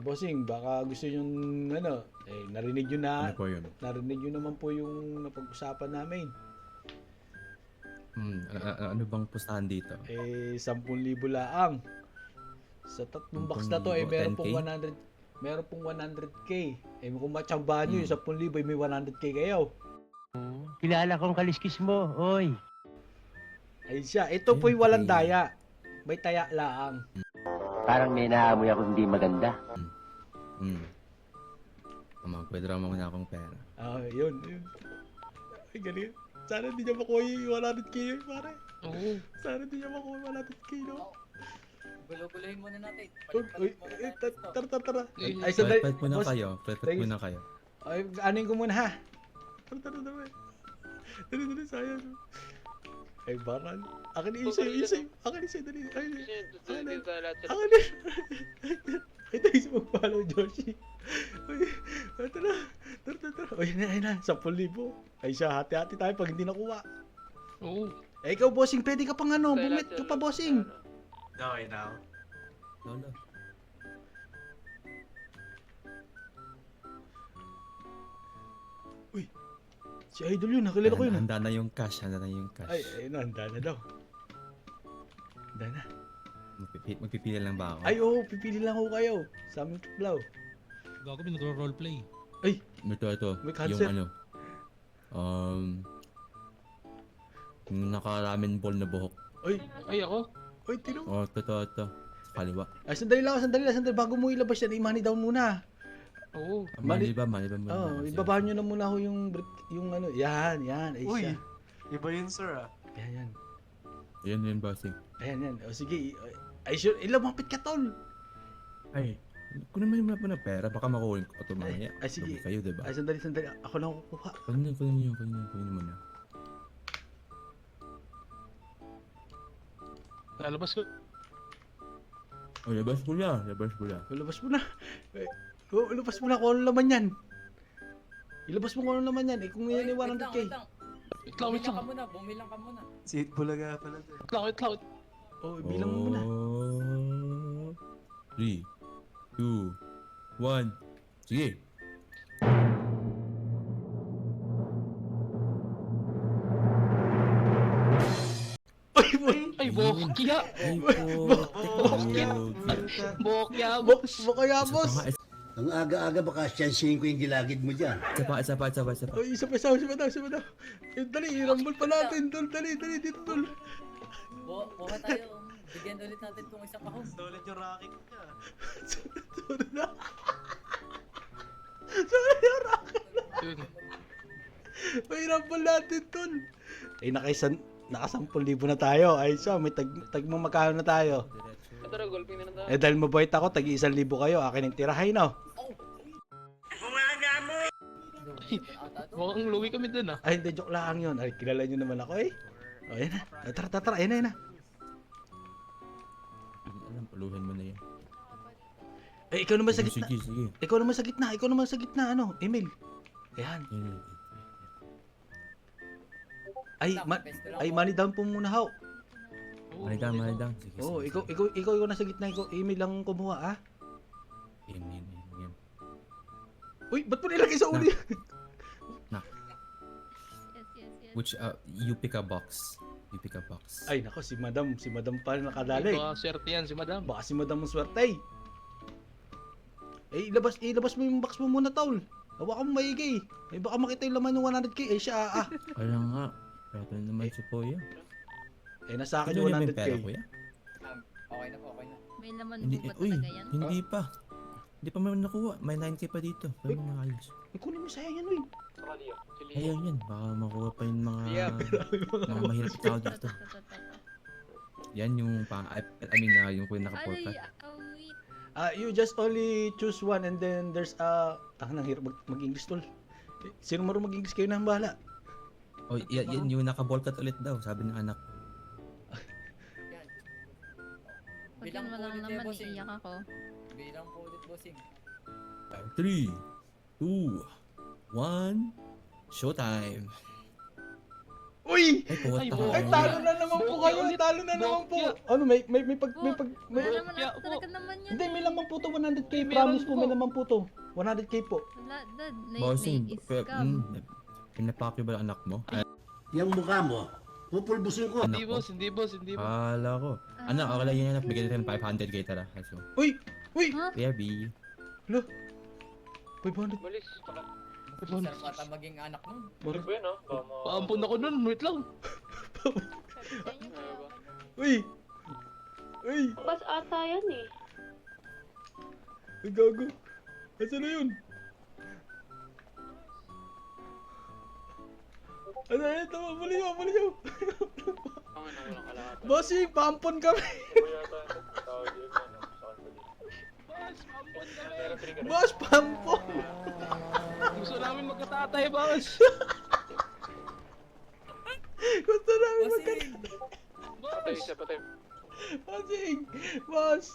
bossing, baka gusto yung ano, narinig nyo na, Ano po yun? narinig nyo naman po yung napag-usapan namin. Ano bang pustahan dito? 10,000 laang. Sa tatlong box na to, 10,000, meron 10K? pong 100, meron pong 100k. Kung matsambahan nyo, yung 10,000, may 100k kayo. Kilala kong kaliskis mo, oy. Ay siya, ito po yung walang daya. May taya laang. Parang may naamoy ako hindi maganda. Pwede raw muna akong pera. Yun. Ay, galing. Sana hindi niya makuha yung 100k yun, pare. Oo. Sana hindi niya makuha yung 100k, no? Gulo-gulohin muna natin. Uy, tara. Ay, Pwede muna boss. kayo. Pwede Thanks. muna kayo. Ay, anin ko muna, ha? Tara. Dali, sayang. Ay, baral. Akin isa. Akin isa, dali. Akin. Ay, tayo sa mag-follow, Joshi. Uy, tara. Uy, na. 10,000. Ay, siya, hati-hati tayo pag hindi nakuha. Oo. Ikaw, bossing, pwede ka pang bumit ka pa, bossing. Okay now. No. Uy, si Idol yun, nakilala ko yun. Handa na yung cash. Ay, ayun na, handa na daw. Handa na. Magpipili lang ba ako? Ay, oo, pipili lang ako kayo. Sa aming tuklaw. Gago, nagro-roleplay. Ay, Ito. May cancer. Yung ano. Yung naka-ramen ball na buhok. Ay, ako? Ay, tino. Ito. Sa kaliwa. Ay, sandali lang. Bago mo ilabas yan, i-money down muna. Oo. Mali ba? Oo, ibabahan nyo na muna ho yung ano. Yan. Ay, Uy, siya. iba yun sir ah. Yan. Yun, bossing. Ayan. O, sige. Ay, sure. Lumapit ka, tol. Ay, kung naman yung mga pera, baka makuhin ko ito mamaya. Ay, sige. Lugi kayo, diba? Ay, sandali. Ako lang kukuha. Kunin muna. Lalabas ko. Labas ko na. Ilabas mo na. Ilabas mo na kung ano laman yan. Ilabas mo kung ano laman yan. Kung yan ay 100k. Wait lang. Bumilang ka muna. Si Bulaga pala sir. Wait lang. Oh, bilang mo muna. 3, 2, 1. Sige. Ay, bokya. Bokya. Kaya, boss. Ang aga-aga baka siyansihin ko yung gilagid mo dyan. Isa pa. Ay, isa pa daw. Dali, irambol pa natin, tol. Dali, dito, tol. Buka tayo. Bigyan ulit natin kung isang kahon. Solid yung racket niya. Sorry na. Yun. May irambol natin, tol. Ay, naka-10,000 na tayo. Ay, so, may tagmang magkano na tayo. Tara, golfing na lang tayo. Dahil mabait ako, tag-1,000 kayo. Akin ang tirahay, no? Mukhang luwi kami dun ah. Ay, hindi, joke lang yun. Ay, kilala nyo naman ako, eh. O, yan na. Ay, tara. Ayan na. Alam, paluhin mo na yan. Eh, ikaw naman sa gitna. Sige. Ikaw naman sa gitna, ano, Emil. Ayan. Ay, money down po muna, haw. Money down. Sige. Oo, ikaw nasa gitna. Emil lang kumuha, ah. Yan. Uy, ba't mo nilagay sa uli? Which, you pick a box. Ay, nako, si madam pa rin nakadali. Baka swerte yan si madam. Baka si madam ang swerte, eh. Ilabas mo yung box mo muna, tol. Hawakan mo maigi. Eh, baka makita yung laman yung 100k. Eh, siya, Kaya nga. Ito naman si Kuya. Eh, nasa akin Ano yung yung 100k. pera, Kuya? Okay na. May laman Hindi, po ba talaga yan? Hindi pa. Hindi pa man nakuha. May 9k pa dito. Pero mga ayos. Eh, kunin mo sayang yan, uy. Ayan yan. Baka makuha pa yung mga mahirap tao dito. Yan yung yung kuya nakaporta. Wait. You just only choose one and then there's tangan hirap mag-English, tol. Eh, sino marunong mag-English kayo na ang bahala? Oh, yan yung nakabolkat ulit daw. Sabi ng anak. Pag Bilang yun walang ulit laman, bossing. iiyak ako. Bilang po ulit, bossing. 3, 2, 1. Showtime. Uy! Ay, puta Ay, ka. buo. Ay, talo na naman po kayo. Talo na naman po. Ano, may Wala naman Kaya po. talaga naman yan. Hindi, may laman po to. 100k. Meron Promise po, po. may laman po to. 100k po. Wala, dad. Bossing, Scam. pinapakyo ba ang anak mo? Ay, Yung mukha mo, pupulbusin ko. Hindi boss, hindi boss, hindi boss. kala ko. Anak, ako lang yun anak, bigyan natin 500k tara. Kaso, Uy! Uy! Ha? BRB. 500. Balis. Sarpata maging anak mo. Paampun ako nun, wait lang. Uy! Uy! Bas ata yan eh. Uy, gago. Asan na yun? Ano na yun? Tama, bali nyo. Bossing, paampon kami. Boss, paampon. Gusto namin magkatatay, boss. Gusto namin Bossing! Boss. Bossing! Boss!